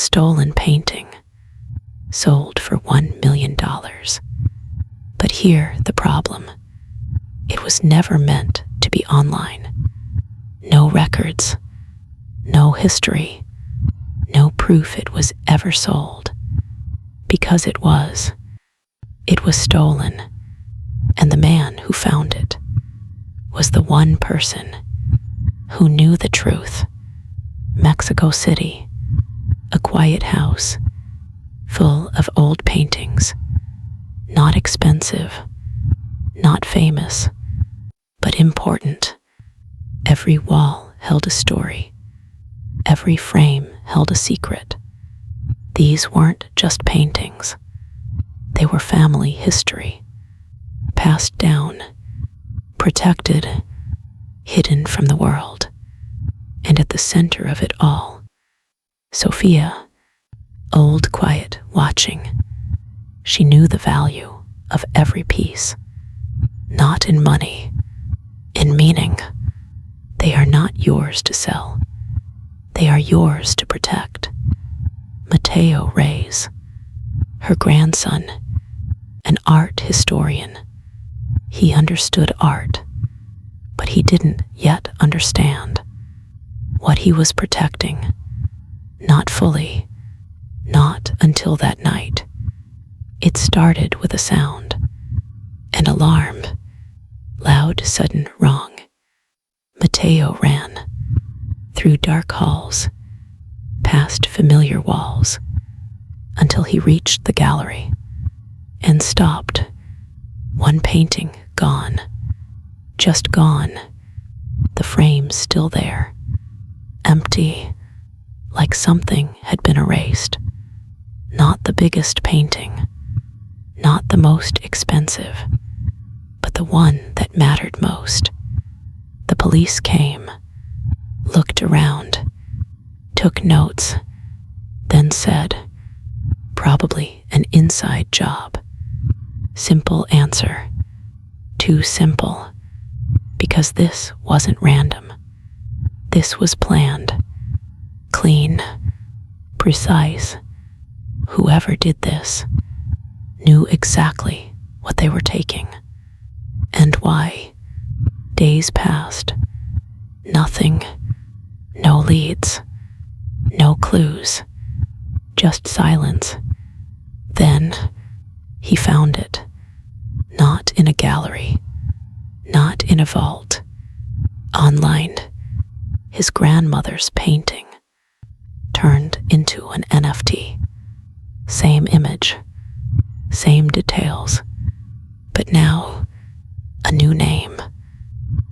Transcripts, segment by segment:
stolen painting, sold for $1 million. But here the problem. It was never meant to be online. No records, no history, no proof it was ever sold. Because it was stolen, and the man who found it was the one person who knew the truth. Mexico City, a quiet house full of old paintings, not expensive, not famous, but important. Every wall held a story. Every frame held a secret. These weren't just paintings. They were family history, passed down, protected, hidden from the world. And at the center of it all, Sophia, old, quiet, watching. She knew the value of every piece, not in money, in meaning. They are not yours to sell. They are yours to protect. Mateo Reyes, her grandson, an art historian. He understood art, but he didn't yet understand what he was protecting. Not fully, not until that night. It started with a sound, an alarm, loud, sudden, wrong. Mateo ran through dark halls, past familiar walls, until he reached the gallery and stopped. One painting gone, just gone. The frame still there, empty, like something had been erased. Not the biggest painting, not the most expensive, but the one that mattered most. The police came, looked around, took notes, then said, probably an inside job. Simple answer. Too simple. Because this wasn't random. This was planned. Clean. Precise. Whoever did this knew exactly what they were taking. And why. Days passed. Nothing. No leads. No clues. Just silence. Then he found it. Not in a gallery. Not in a vault. Online. His grandmother's painting. Turned into an NFT. Same image. Same details. But now, a new name.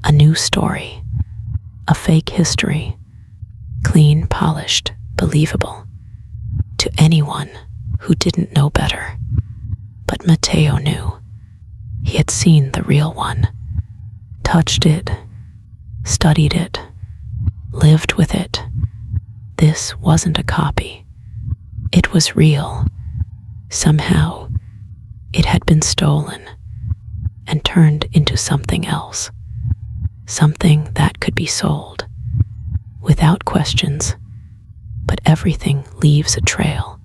A new story. A fake history. Clean, polished, believable. To anyone who didn't know better. But Mateo knew. He had seen the real one. Touched it. Studied it. Lived with it. This wasn't a copy. It was real. Somehow, it had been stolen and turned into something else. Something that could be sold. Without questions. But everything leaves a trail.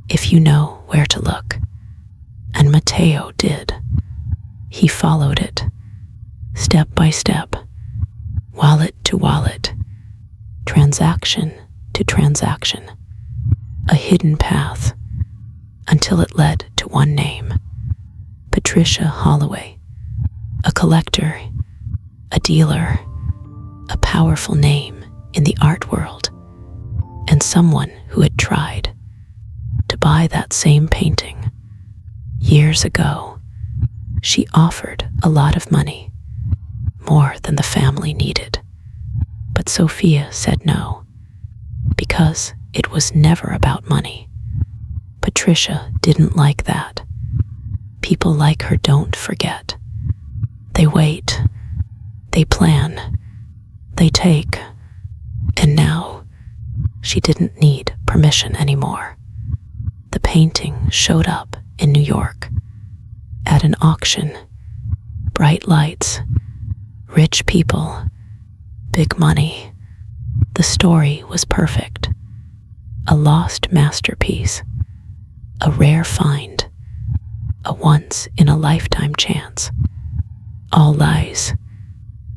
If you know where to look. And Mateo did. He followed it. Step by step. Wallet to wallet. Transaction to transaction. A hidden path. Until it led to one name. Patricia Holloway. A collector. A dealer. A powerful name in the art world. And someone who had tried to buy that same painting. Years ago, she offered a lot of money. More than the family needed. But Sophia said no. Because it was never about money. Patricia didn't like that. People like her don't forget. They wait. They plan. They take. And now, she didn't need permission anymore. The painting showed up in New York. At an auction. Bright lights. Rich people. Big money. The story was perfect. A lost masterpiece, a rare find, a once-in-a-lifetime chance. All lies,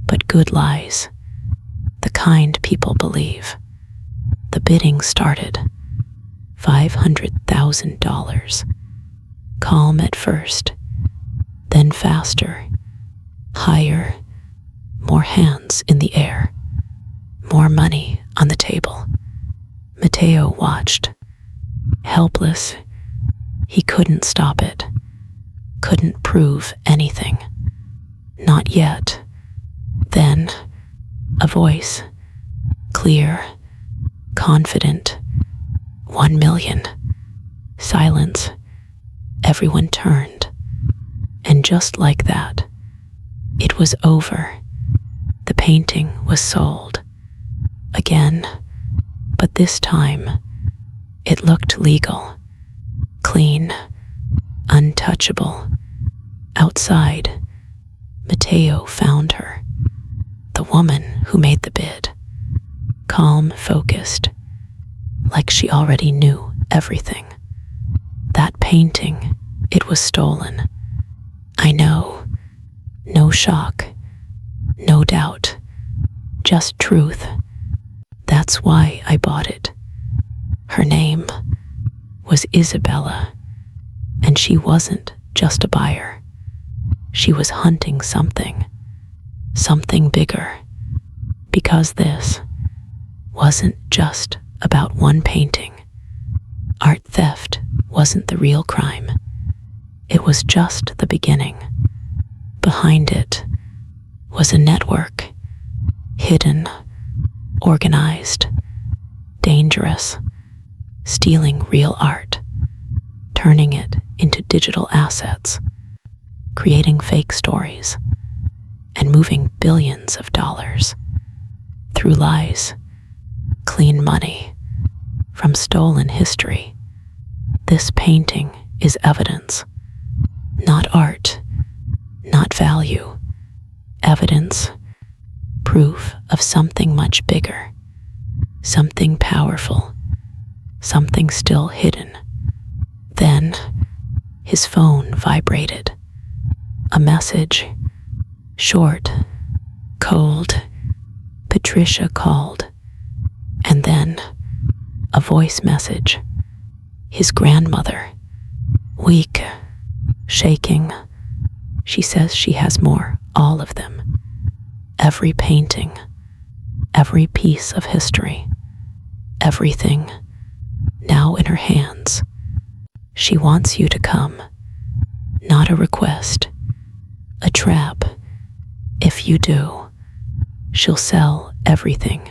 but good lies, the kind people believe. The bidding started. $500,000. Calm at first, then faster, higher, more hands in the air, more money on the table. Mateo watched, helpless. He couldn't stop it, couldn't prove anything. Not yet. Then, a voice, clear, confident. 1 million. Silence. Everyone turned. And just like that, it was over. The painting was sold. Again, but this time, it looked legal, clean, untouchable. Outside, Mateo found her, the woman who made the bid, calm, focused, like she already knew everything. That painting, it was stolen. I know. No shock, no doubt, just truth. That's why I bought it. Her name was Isabella, and she wasn't just a buyer. She was hunting something bigger, because this wasn't just about one painting. Art theft wasn't the real crime. It was just the beginning. Behind it was a network, hidden, organized, dangerous, stealing real art, turning it into digital assets, creating fake stories, and moving billions of dollars through lies, clean money, from stolen history. This painting is evidence, not art, not value, evidence, proof of something much bigger, something powerful, something still hidden. Then his phone vibrated. A message, short, cold. Patricia called. And then a voice message. His grandmother, weak, shaking. She says she has more, all of them. Every painting, every piece of history, everything, now in her hands. She wants you to come. Not a request, a trap. If you do, she'll sell everything.